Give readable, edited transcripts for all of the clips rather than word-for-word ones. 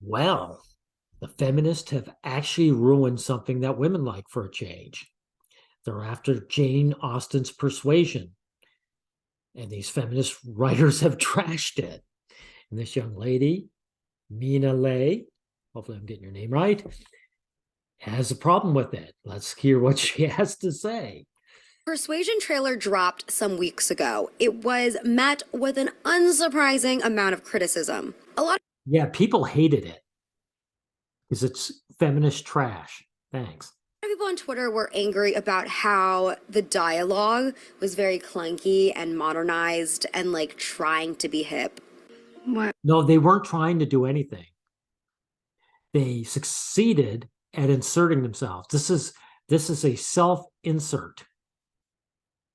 Well, the feminists have actually ruined something that women like for a change. They're after Jane Austen's Persuasion, and these feminist writers have trashed it. And this young lady, Mina Lay, hopefully I'm getting your name right, has a problem with it. Let's hear what she has to say. Persuasion trailer dropped some weeks ago. It was met with an unsurprising amount of criticism. A lot Yeah, people hated it because it's feminist trash. Thanks. of people on Twitter were angry about how the dialogue was very clunky and modernized and like trying to be hip. What? No, they weren't trying to do anything. They succeeded at inserting themselves. This is a self-insert.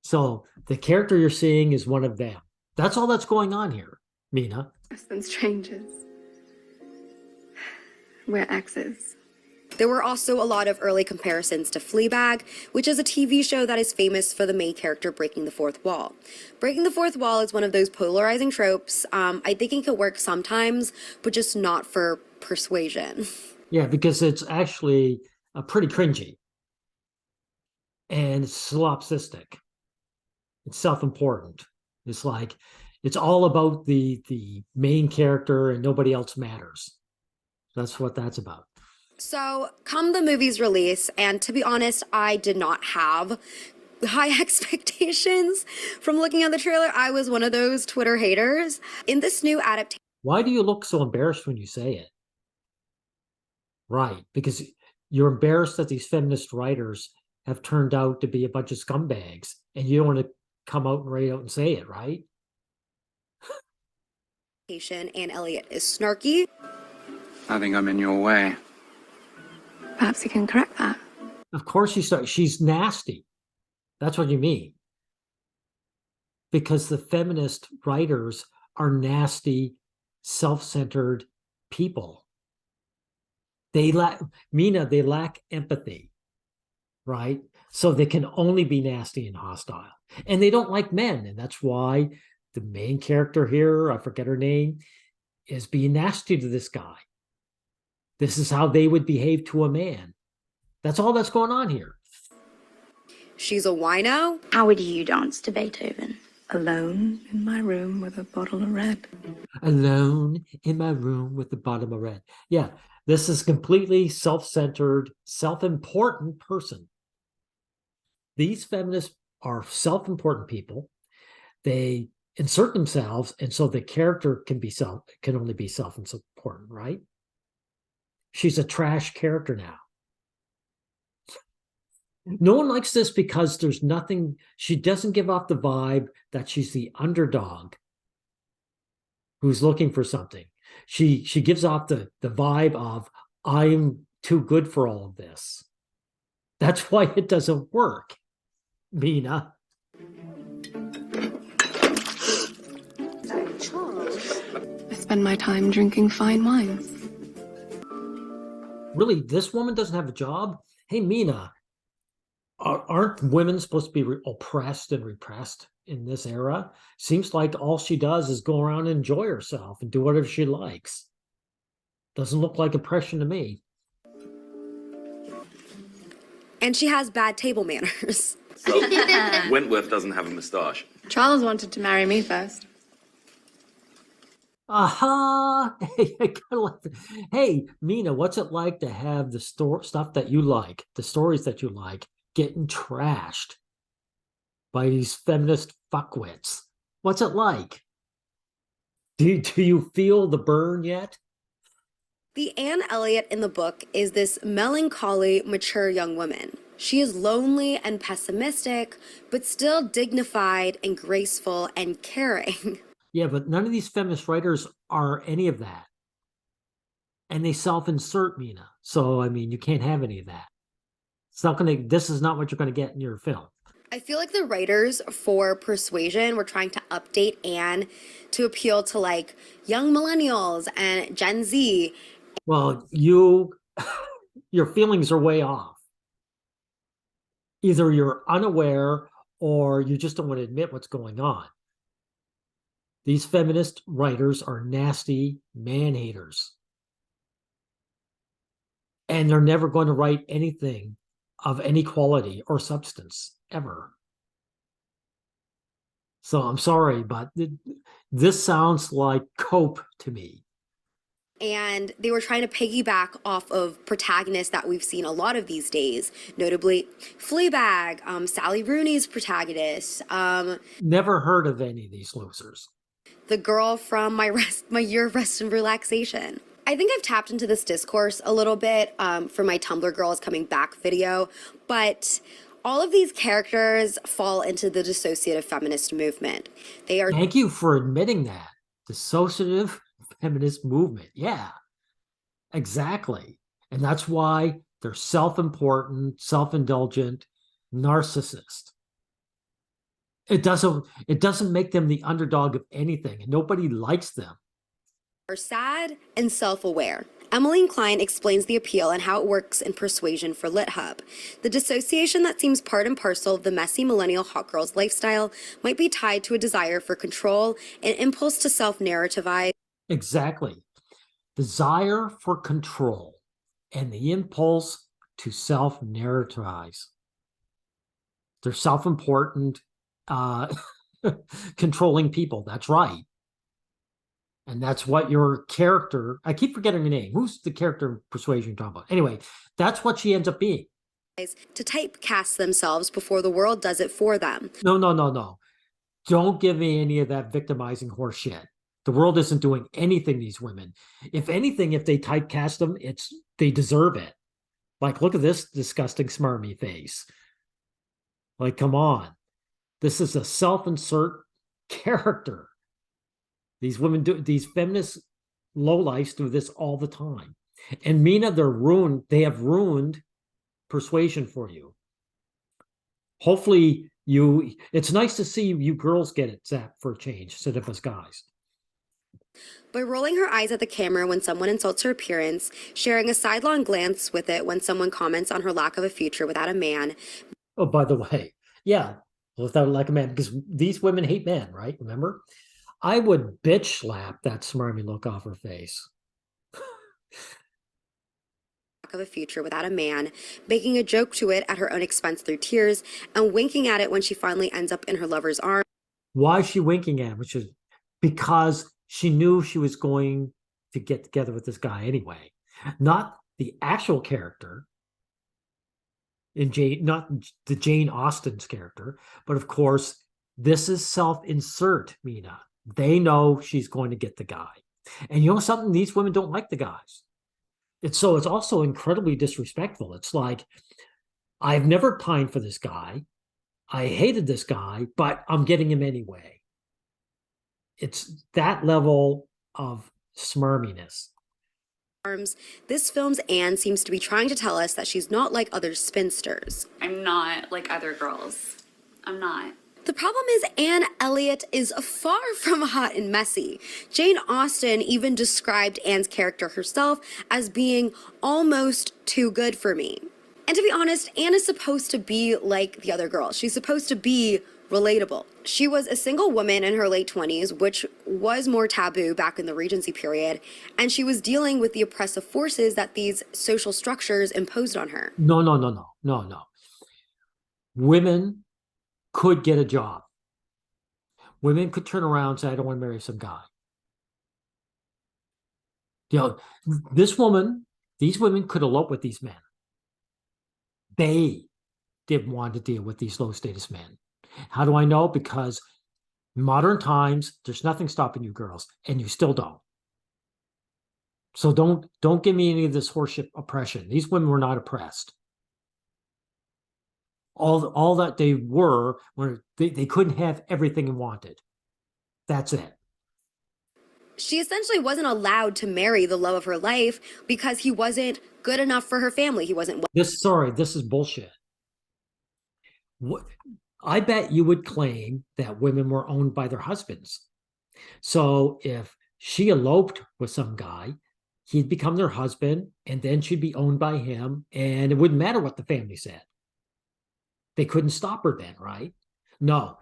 So the character you're seeing is one of them. That's all that's going on here, Mina. Less than strangers. We're exes. There were also a lot of early comparisons to Fleabag, which is a TV show that is famous for the main character breaking the fourth wall. Breaking the fourth wall is one of those polarizing tropes. I think it could work sometimes, but just not for Persuasion. Yeah, because it's actually pretty cringy and solipsistic. It's self-important. It's like it's all about the main character and nobody else matters. That's what that's about. So, come the movie's release, and to be honest, I did not have high expectations from looking at the trailer. I was one of those Twitter haters. In this new adaptation, Why do you look so embarrassed when you say it? Right, because you're embarrassed that these feminist writers have turned out to be a bunch of scumbags, and you don't want to come out and right out and say it, right? Anne Elliot is snarky. I think I'm in your way. Perhaps you can correct that. Of course she's nasty. That's what you mean. Because the feminist writers are nasty, self-centered people. They lack empathy, right? So they can only be nasty and hostile. And they don't like men. And that's why the main character here, I forget her name, is being nasty to this guy. This is how they would behave to a man. That's all that's going on here. She's a wino. How would you dance to Beethoven? Alone in my room with a bottle of red. Alone in my room with the bottom of red. Yeah, this is completely self-centered, self-important person. These feminists are self-important people. They insert themselves, and so the character can only be self-important, right? She's a trash character now. No one likes this because there's nothing, she doesn't give off the vibe that she's the underdog who's looking for something. She gives off the vibe of, I'm too good for all of this. That's why it doesn't work, Mina. I spend my time drinking fine wines. Really, this woman doesn't have a job? Hey, Mina, aren't women supposed to be oppressed and repressed in this era? Seems like all she does is go around and enjoy herself and do whatever she likes. Doesn't look like oppression to me. And she has bad table manners. So, Wentworth doesn't have a moustache. Charles wanted to marry me first. Aha! Hey, I kinda like hey, Mina, what's it like to have the stuff that you like, the stories that you like, getting trashed by these feminist fuckwits? What's it like? Do you feel the burn yet? The Anne Elliot in the book is this melancholy, mature young woman. She is lonely and pessimistic, but still dignified and graceful and caring. Yeah, but none of these feminist writers are any of that. And they self-insert, Mina. So, I mean, you can't have any of that. It's not going to, this is not what you're going to get in your film. I feel like the writers for Persuasion were trying to update Anne to appeal to like young millennials and Gen Z. Well, your feelings are way off. Either you're unaware or you just don't want to admit what's going on. These feminist writers are nasty man haters. and they're never going to write anything of any quality or substance ever. So I'm sorry, but this sounds like cope to me. And they were trying to piggyback off of protagonists that we've seen a lot of these days, notably Fleabag, Sally Rooney's protagonist, Never heard of any of these losers. the girl from my Year of Rest and Relaxation. I think I've tapped into this discourse a little bit for my Tumblr Girls Coming Back video, but all of these characters fall into the dissociative feminist movement. They are. Thank you for admitting that. Dissociative feminist movement. Yeah, exactly. And that's why they're self-important, self-indulgent, narcissist. It doesn't make them the underdog of anything, and nobody likes them. Are sad and self-aware. Emmeline Klein explains the appeal and how it works in Persuasion for LitHub. The dissociation that seems part and parcel of the messy millennial hot girl's lifestyle might be tied to a desire for control, an impulse to self-narrativize. Exactly. Desire for control and the impulse to self-narrativize. They're self-important, controlling people. That's right. And that's what your character, I keep forgetting her name. Who's the character in Persuasion you're talking about? Anyway, that's what she ends up being. To typecast themselves before the world does it for them. No. Don't give me any of that victimizing horse shit. The world isn't doing anything, these women. If anything, if they typecast them, they deserve it. Like, look at this disgusting smarmy face. Like, come on. This is a self-insert character. These women do, these feminist lowlifes do this all the time. And Mina, they have ruined Persuasion for you. Hopefully it's nice to see you girls get it, Zap, for a change, instead of us guys. By rolling her eyes at the camera when someone insults her appearance, sharing a sidelong glance with it when someone comments on her lack of a future without a man. Oh, by the way, yeah, without like a man, because these women hate men, right? Remember? I would bitch slap that smarmy look off her face. Of a future without a man, making a joke to it at her own expense through tears, and winking at it when she finally ends up in her lover's arms. Why is she winking at him? Which is because she knew she was going to get together with this guy anyway. Not the actual character in Jane, not the Jane Austen's character, but of course, this is self-insert, Mina. They know she's going to get the guy. And you know something? These women don't like the guys. It's also incredibly disrespectful. It's like, I've never pined for this guy. I hated this guy, but I'm getting him anyway. It's that level of smarminess. This film's Anne seems to be trying to tell us that she's not like other spinsters. I'm not like other girls. I'm not. The problem is Anne Elliot is far from hot and messy. Jane Austen even described Anne's character herself as being almost too good for me. And to be honest, Anne is supposed to be like the other girls. She's supposed to be relatable. She was a single woman in her late 20s, which was more taboo back in the Regency period, and she was dealing with the oppressive forces that these social structures imposed on her. No. Women could get a job. Women could turn around and say, I don't want to marry some guy. You know, these women could elope with these men. They didn't want to deal with these low status men. How do I know? Because modern times, there's nothing stopping you girls, and you still don't. So don't give me any of this horseshit oppression. These women were not oppressed. All that they were they couldn't have everything they wanted. That's it. She essentially wasn't allowed to marry the love of her life because he wasn't good enough for her family. He wasn't. This is bullshit. What, I bet you would claim that women were owned by their husbands. So if she eloped with some guy, he'd become their husband, and then she'd be owned by him, and it wouldn't matter what the family said. They couldn't stop her then, right? No,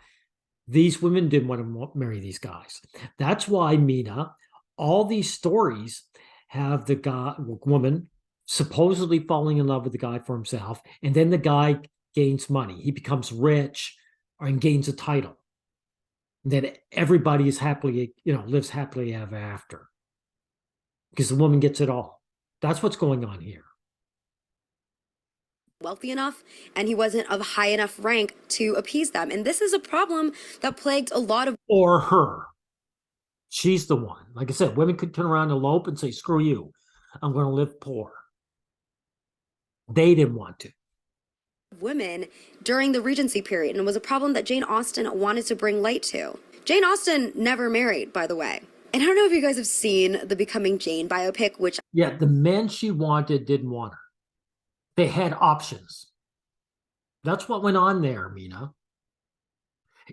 these women didn't want to marry these guys. That's why, Mina, all these stories have the woman supposedly falling in love with the guy for himself, and then the guy gains money. He becomes rich and gains a title. And then everybody is happily, lives happily ever after. Because the woman gets it all. That's what's going on here. Wealthy enough, and he wasn't of high enough rank to appease them. And this is a problem that plagued a lot of. Or her. She's the one. Like I said, women could turn around and elope and say, screw you. I'm going to live poor. They didn't want to. Women during the Regency period, and it was a problem that Jane Austen wanted to bring light to. Jane Austen never married, by the way. And I don't know if you guys have seen the Becoming Jane biopic, which. Yeah, the men she wanted didn't want her. They had options. That's what went on there, Mina.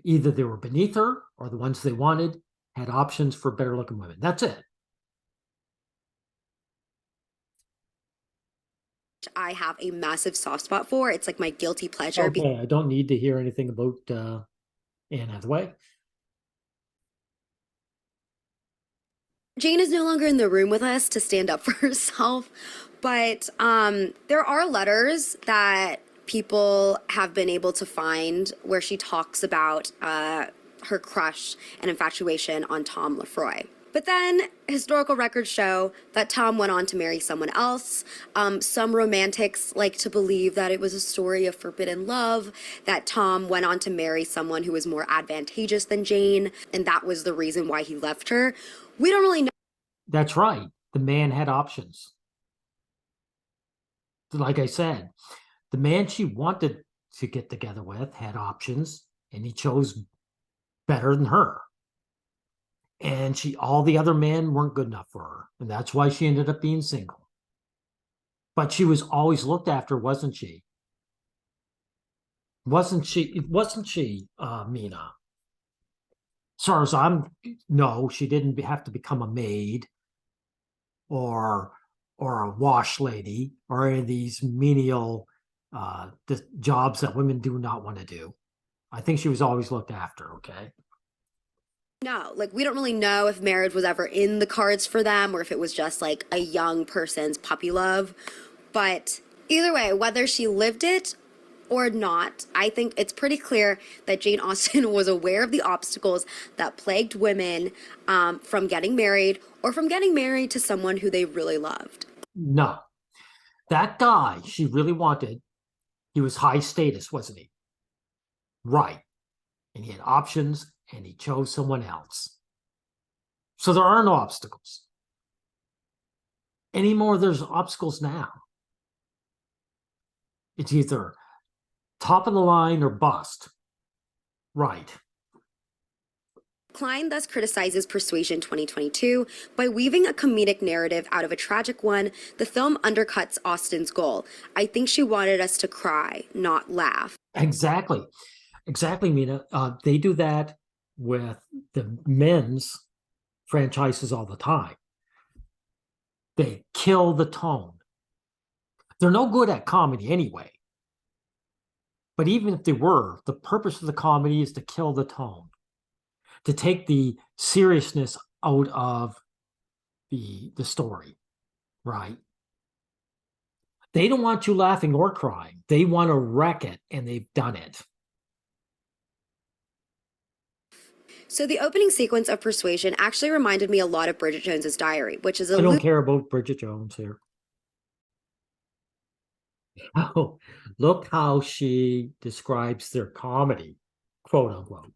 Either they were beneath her or the ones they wanted had options for better looking women. That's it. I have a massive soft spot for. It's like my guilty pleasure. Okay, I don't need to hear anything about Anne Hathaway. Jane is no longer in the room with us to stand up for herself, but there are letters that people have been able to find where she talks about her crush and infatuation on Tom Lefroy. But then historical records show that Tom went on to marry someone else. Some romantics like to believe that it was a story of forbidden love, that Tom went on to marry someone who was more advantageous than Jane, and that was the reason why he left her. We don't really know. That's right. The man had options. Like I said, the man she wanted to get together with had options, and he chose better than her. And all the other men weren't good enough for her. And that's why she ended up being single. But she was always looked after, wasn't she? Wasn't she, Mina? As far as no, she didn't have to become a maid or a wash lady or any of these menial jobs that women do not want to do. I think she was always looked after, okay? No, like we don't really know if marriage was ever in the cards for them or if it was just like a young person's puppy love. But either way, whether she lived it or not, I think it's pretty clear that Jane Austen was aware of the obstacles that plagued women from getting married or from getting married to someone who they really loved. No. That guy she really wanted, he was high status, wasn't he? Right. And he had options, and he chose someone else. So there are no obstacles. Anymore, there's obstacles now. It's either top of the line or bust. Right. Klein thus criticizes Persuasion 2022 by weaving a comedic narrative out of a tragic one. The film undercuts Austen's goal. I think she wanted us to cry, not laugh. Exactly, Mina. They do that with the men's franchises all the time. They kill the tone. They're no good at comedy anyway. But even if they were, the purpose of the comedy is to kill the tone, to take the seriousness out of the story, right? They don't want you laughing or crying. They want to wreck it, and they've done it. So the opening sequence of Persuasion actually reminded me a lot of Bridget Jones's Diary, which is a I don't care about Bridget Jones here. Oh, look how she describes their comedy, quote unquote.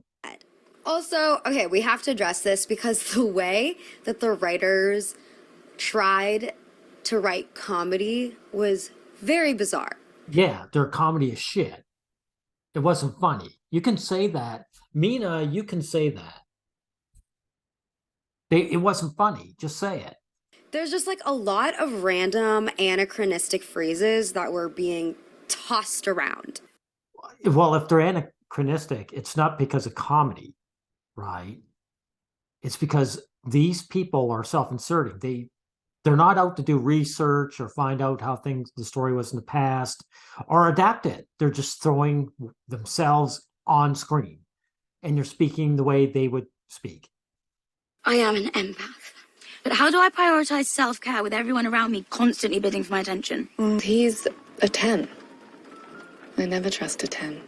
Also, okay, we have to address this because the way that the writers tried to write comedy was very bizarre. Yeah, their comedy is shit. It wasn't funny. You can say that. Mina, you can say that. It wasn't funny. Just say it. There's just like a lot of random anachronistic phrases that were being tossed around. Well, if they're anachronistic, it's not because of comedy, right? It's because these people are self-inserting. They're not out to do research or find out how the story was in the past or adapt it. They're just throwing themselves on screen, and you're speaking the way they would speak. I am an empath. But how do I prioritize self-care with everyone around me constantly bidding for my attention? He's a 10. I never trust a 10.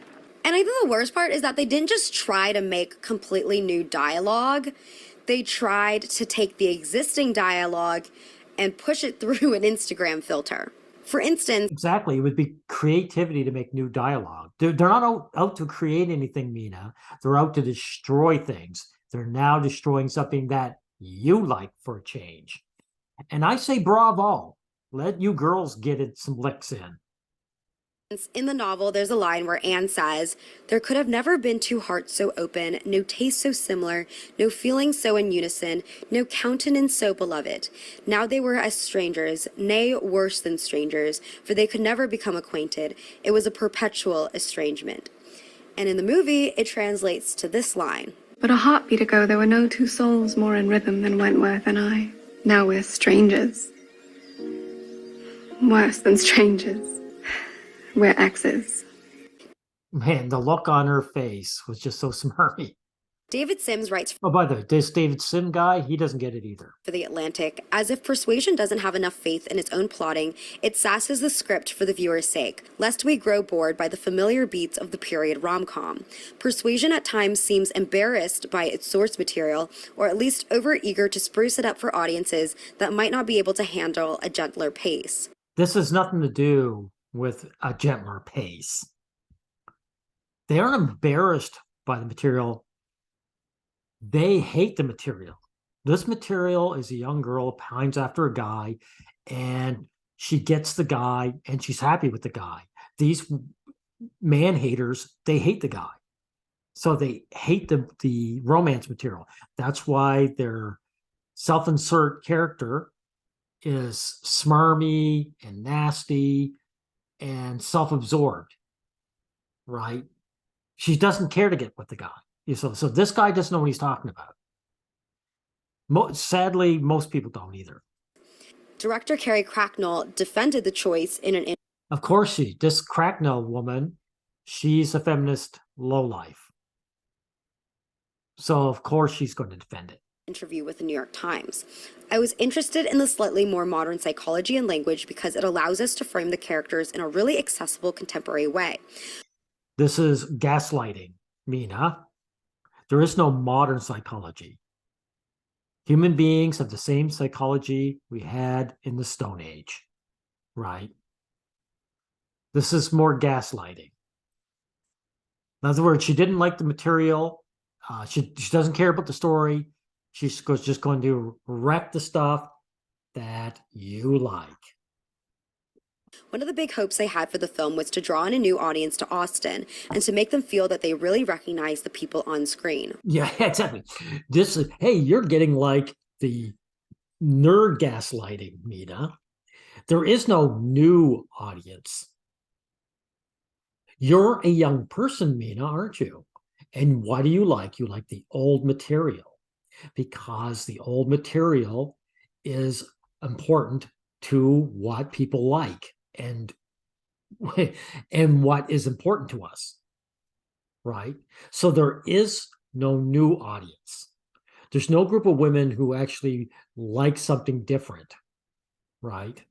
And I think the worst part is that they didn't just try to make completely new dialogue. They tried to take the existing dialogue and push it through an Instagram filter. For instance, Exactly. It would be creativity to make new dialogue. They're not out to create anything, Mina. They're out to destroy things. They're now destroying something that you like for a change. And I say bravo. Let you girls get it some licks in. in the novel, there's a line where Anne says, "There could have never been two hearts so open, no taste so similar, no feeling so in unison, no countenance so beloved. Now they were as strangers, nay, worse than strangers, for they could never become acquainted. It was a perpetual estrangement." And in the movie, it translates to this line. But a heartbeat ago, there were no two souls more in rhythm than Wentworth and I. Now we're strangers. Worse than strangers. We're exes. Man, the look on her face was just so smirky. David Sims writes Oh, by the way, this David Sim guy, he doesn't get it either. for The Atlantic, as if Persuasion doesn't have enough faith in its own plotting, it sasses the script for the viewer's sake, lest we grow bored by the familiar beats of the period rom-com. Persuasion at times seems embarrassed by its source material, or at least overeager to spruce it up for audiences that might not be able to handle a gentler pace. This has nothing to do with a gentler pace. They aren't embarrassed by the material. They hate the material. This material is a young girl pines after a guy, and she gets the guy, and she's happy with the guy. These man haters, they hate the guy. So they hate the romance material. That's why their self-insert character is smarmy and nasty and self-absorbed, right? She doesn't care to get with the guy. So this guy doesn't know what he's talking about. Sadly, most people don't either. Director Carrie Cracknell defended the choice in an Of course, this Cracknell woman, she's a feminist lowlife. So of course she's going to defend it. interview with the New York Times. "I was interested in the slightly more modern psychology and language because it allows us to frame the characters in a really accessible contemporary way." This is gaslighting, Mina. There is no modern psychology. Human beings have the same psychology we had in the Stone Age, right? This is more gaslighting. In other words, she didn't like the material. She doesn't care about the story. She's just going to wreck the stuff that you like. One of the big hopes they had for the film was to draw in a new audience to Austen and to make them feel that they really recognize the people on screen. Yeah, exactly. This is, hey, you're getting like the nerd gaslighting, Mina. There is no new audience. You're a young person, Mina, aren't you? And what do you like? You like the old material, because the old material is important to what people like and what is important to us, right? So there is no new audience. There's no group of women who actually like something different, right?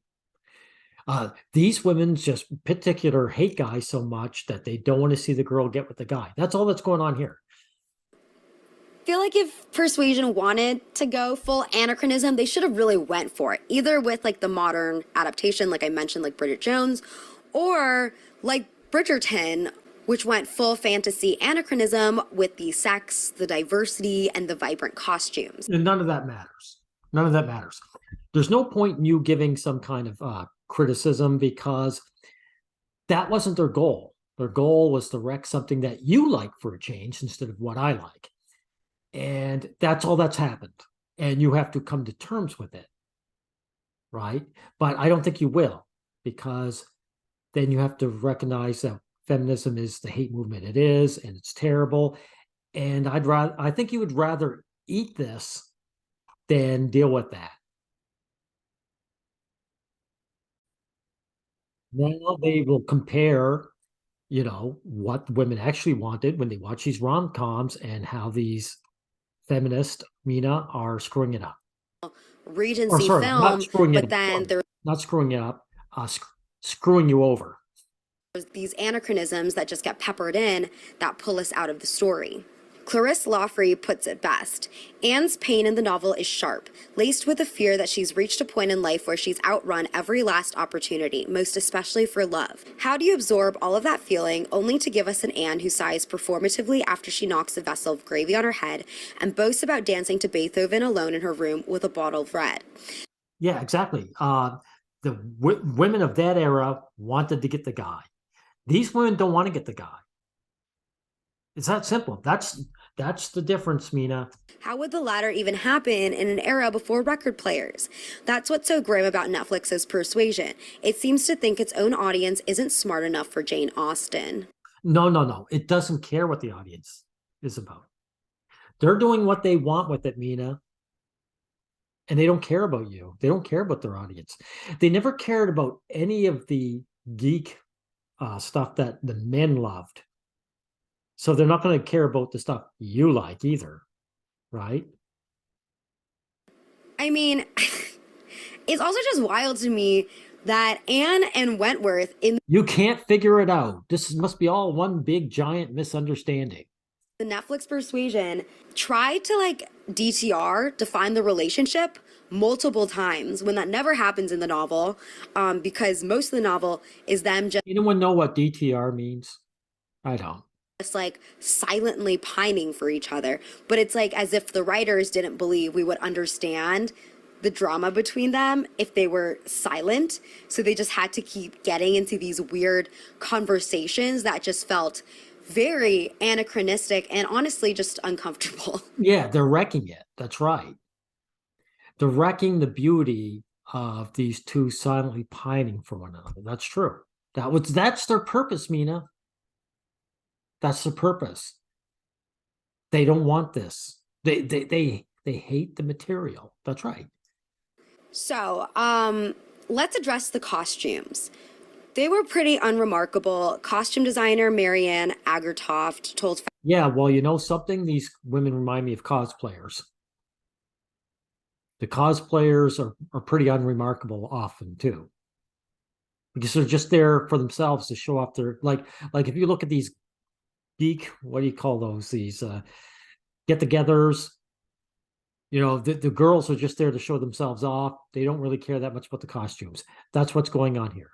These women just particular hate guys so much that they don't want to see the girl get with the guy. That's all that's going on here. I feel like if Persuasion wanted to go full anachronism, they should have really went for it, either with like the modern adaptation, like I mentioned, like Bridget Jones, or like Bridgerton, which went full fantasy anachronism with the sex, the diversity, and the vibrant costumes. And none of that matters. None of that matters. There's no point in you giving some kind of criticism, because that wasn't their goal. Their goal was to wreck something that you like for a change instead of what I like. And that's all that's happened. And you have to come to terms with it, right? But I don't think you will, because then you have to recognize that feminism is the hate movement it is, and it's terrible. And I think you would rather eat this than deal with that. Now they will compare, what women actually wanted when they watch these rom-coms and how these feminists, Mina, are screwing it up. Regency sorry, not film, screwing but it then up, there's not screwing it up, screwing you over. these anachronisms that just get peppered in that pull us out of the story. Clarisse Loughrey puts it best. Anne's pain in the novel is sharp, laced with the fear that she's reached a point in life where she's outrun every last opportunity, most especially for love. How do you absorb all of that feeling only to give us an Anne who sighs performatively after she knocks a vessel of gravy on her head and boasts about dancing to Beethoven alone in her room with a bottle of red? Yeah, exactly. The women of that era wanted to get the guy. These women don't want to get the guy. It's that simple. That's the difference, Mina. How would the latter even happen in an era before record players? That's what's so grim about Netflix's Persuasion. It seems to think its own audience isn't smart enough for Jane Austen. No. It doesn't care what the audience is about. They're doing what they want with it, Mina. And they don't care about you. They don't care about their audience. They never cared about any of the geek stuff that the men loved. So they're not going to care about the stuff you like either, right? I mean, it's also just wild to me that Anne and Wentworth in You can't figure it out. This must be all one big giant misunderstanding. the Netflix Persuasion tried to like DTR, define the relationship multiple times when that never happens in the novel, because most of the novel is them Anyone know what DTR means? I don't. just like silently pining for each other. But it's like as if the writers didn't believe we would understand the drama between them if they were silent. So they just had to keep getting into these weird conversations that just felt very anachronistic and honestly just uncomfortable. Yeah, they're wrecking it. That's right. They're wrecking the beauty of these two silently pining for one another. That's true. That's their purpose, Mina. That's the purpose. They don't want this. They hate the material. That's right. So, let's address the costumes. They were pretty unremarkable. Costume designer Marianne Agertoft told Yeah, well, you know something? These women remind me of cosplayers. The cosplayers are pretty unremarkable often too. Because they're just there for themselves to show off their like if you look at these geek, what do you call those? These get-togethers. You know, the girls are just there to show themselves off. They don't really care that much about the costumes. That's what's going on here.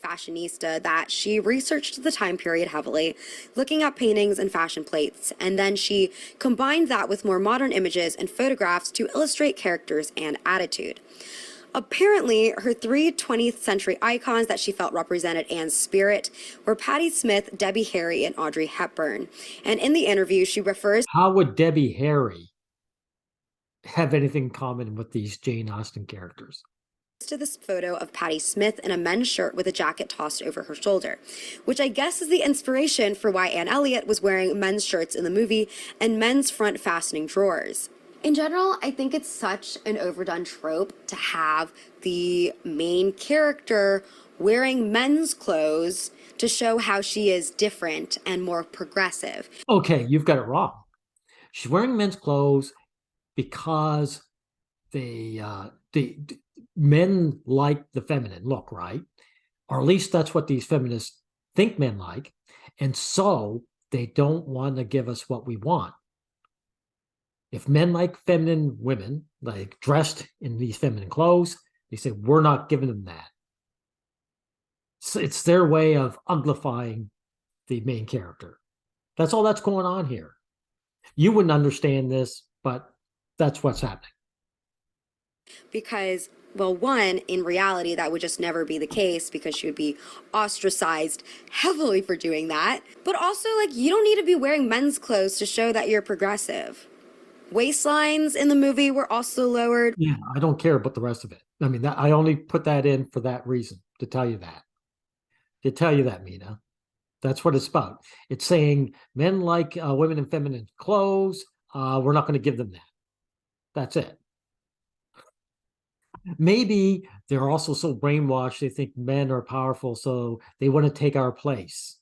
fashionista that she researched the time period heavily, looking at paintings and fashion plates, and then she combined that with more modern images and photographs to illustrate characters and attitude. Apparently, her three 20th century icons that she felt represented Anne's spirit were Patti Smith, Debbie Harry, and Audrey Hepburn. And in the interview, she refers How would Debbie Harry have anything in common with these Jane Austen characters? to this photo of Patti Smith in a men's shirt with a jacket tossed over her shoulder, which I guess is the inspiration for why Anne Elliot was wearing men's shirts in the movie and men's front fastening drawers. In general, I think it's such an overdone trope to have the main character wearing men's clothes to show how she is different and more progressive. Okay, you've got it wrong. She's wearing men's clothes because the men like the feminine look, right? Or at least that's what these feminists think men like. And so they don't want to give us what we want. If men like feminine women, like dressed in these feminine clothes, they say, we're not giving them that. So it's their way of uglifying the main character. That's all that's going on here. You wouldn't understand this, but that's what's happening. Because, well, one, in reality, that would just never be the case because she would be ostracized heavily for doing that. But also, like, you don't need to be wearing men's clothes to show that you're progressive. Waistlines in the movie were also lowered. Yeah, I don't care about the rest of it. I mean, I only put that in for that reason, to tell you that. To tell you that, Mina. That's what it's about. It's saying men like women in feminine clothes. We're not going to give them that. That's it. Maybe they're also so brainwashed they think men are powerful, so they want to take our place,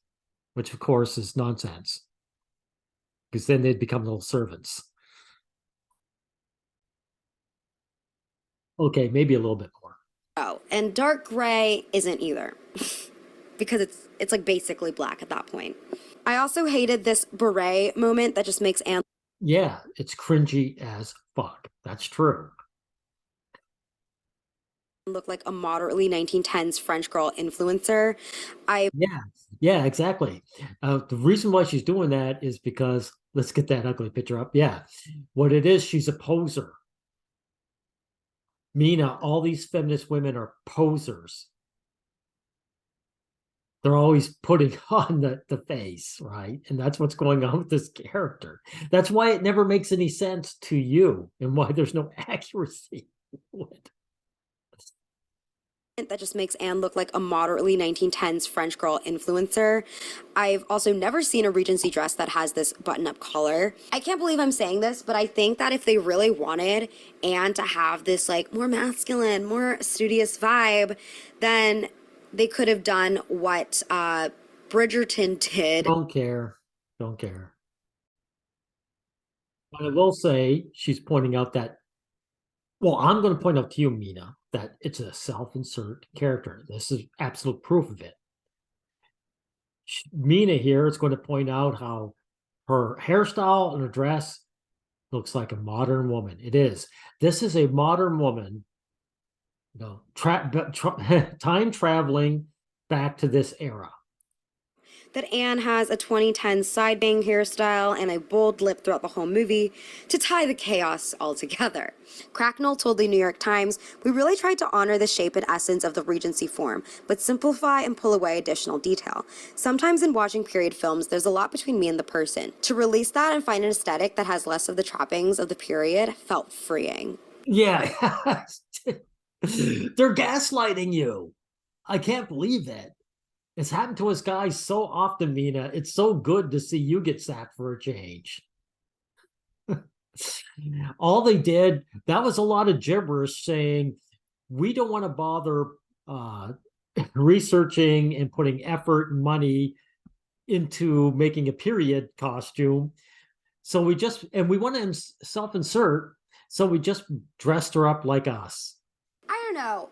which of course is nonsense. Because then they'd become little servants. Okay, maybe a little bit more. Oh, and dark gray isn't either. Because it's like basically black at that point. I also hated this beret moment that just makes Anne Yeah, it's cringy as fuck. That's true. look like a moderately 1910s French girl influencer. I Yeah, yeah, exactly. The reason why she's doing that is because let's get that ugly picture up. Yeah, what it is, she's a poser. Mina, all these feminist women are posers. They're always putting on the face, right? And that's what's going on with this character. That's why it never makes any sense to you and why there's no accuracy. that just makes Anne look like a moderately 1910s French girl influencer. I've also never seen a Regency dress that has this button-up collar. I can't believe I'm saying this, but I think that if they really wanted Anne to have this like more masculine, more studious vibe, then they could have done what Bridgerton did. Don't care. Don't care. But I will say she's pointing out that, well, I'm going to point out to you, Mina, that it's a self-insert character. This is absolute proof of it. Mina here is going to point out how her hairstyle and her dress looks like a modern woman. It is. This is a modern woman, time traveling back to this era. That Anne has a 2010 side bang hairstyle and a bold lip throughout the whole movie to tie the chaos all together. Cracknell told the New York Times, "We really tried to honor the shape and essence of the Regency form, but simplify and pull away additional detail. Sometimes in watching period films, there's a lot between me and the person. To release that and find an aesthetic that has less of the trappings of the period felt freeing." Yeah. They're gaslighting you. I can't believe it. It's happened to us guys so often, Mina. It's so good to see you get sacked for a change. All they did, that was a lot of gibberish saying, we don't want to bother researching and putting effort and money into making a period costume. So we just, and we want to self-insert, so we just dressed her up like us. I don't know.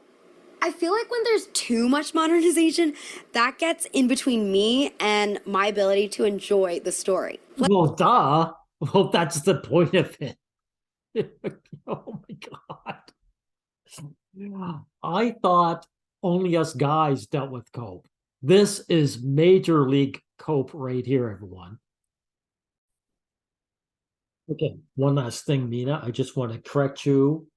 I feel like when there's too much modernization, that gets in between me and my ability to enjoy the story. Well, duh. Well, that's the point of it. Oh my God. I thought only us guys dealt with cope. This is major league cope right here, everyone. Okay, one last thing, Mina. I just want to correct you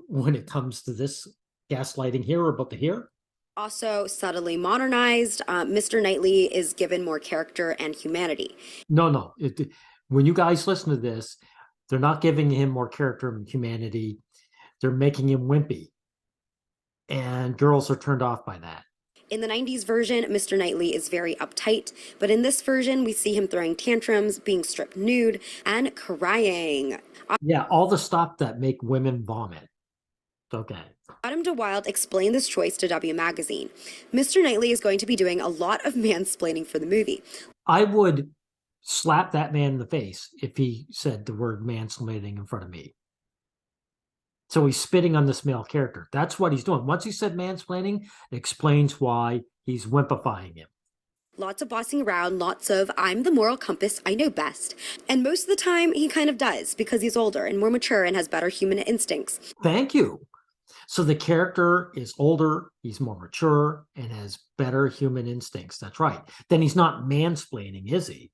when it comes to this gaslighting here we're about to hear. Also subtly modernized, Mr. Knightley is given more character and humanity. No. When you guys listen to this, they're not giving him more character and humanity. They're making him wimpy. And girls are turned off by that. In the 90s version, Mr. Knightley is very uptight, but in this version, we see him throwing tantrums, being stripped nude, and crying. Yeah, all the stuff that make women vomit. Okay. Autumn DeWilde explained this choice to W Magazine. Mr. Knightley is going to be doing a lot of mansplaining for the movie. I would slap that man in the face if he said the word mansplaining in front of me. So he's spitting on this male character. That's what he's doing. Once he said mansplaining, it explains why he's wimpifying him. Lots of bossing around, lots of I'm the moral compass, I know best. And most of the time, he kind of does because he's older and more mature and has better human instincts. Thank you. So the character is older, he's more mature, and has better human instincts. That's right. Then he's not mansplaining, is he?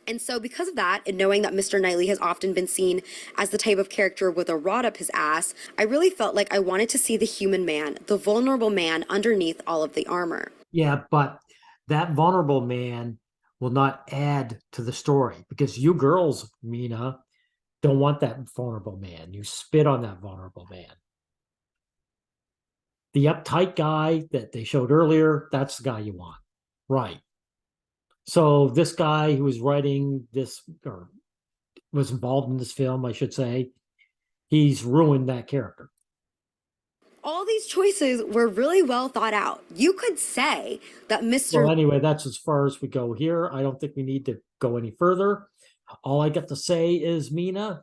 And so because of that, and knowing that Mr. Knightley has often been seen as the type of character with a rod up his ass, I really felt like I wanted to see the human man, the vulnerable man underneath all of the armor. Yeah, but that vulnerable man will not add to the story because you girls, Mina, don't want that vulnerable man. You spit on that vulnerable man. The uptight guy that they showed earlier, that's the guy you want. Right. So this guy who was writing this, or was involved in this film, I should say, he's ruined that character. All these choices were really well thought out. You could say that Mr. Well, anyway, that's as far as we go here. I don't think we need to go any further. All I got to say is, Mina,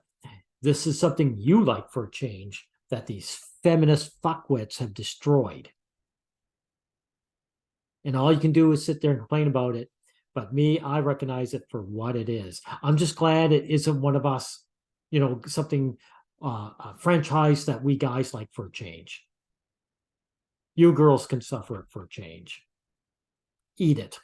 This is something you like for a change that these feminist fuckwits have destroyed. And all you can do is sit there and complain about it. But me, I recognize it for what it is. I'm just glad it isn't one of us, something, a franchise that we guys like for a change. You girls can suffer it for a change. Eat it.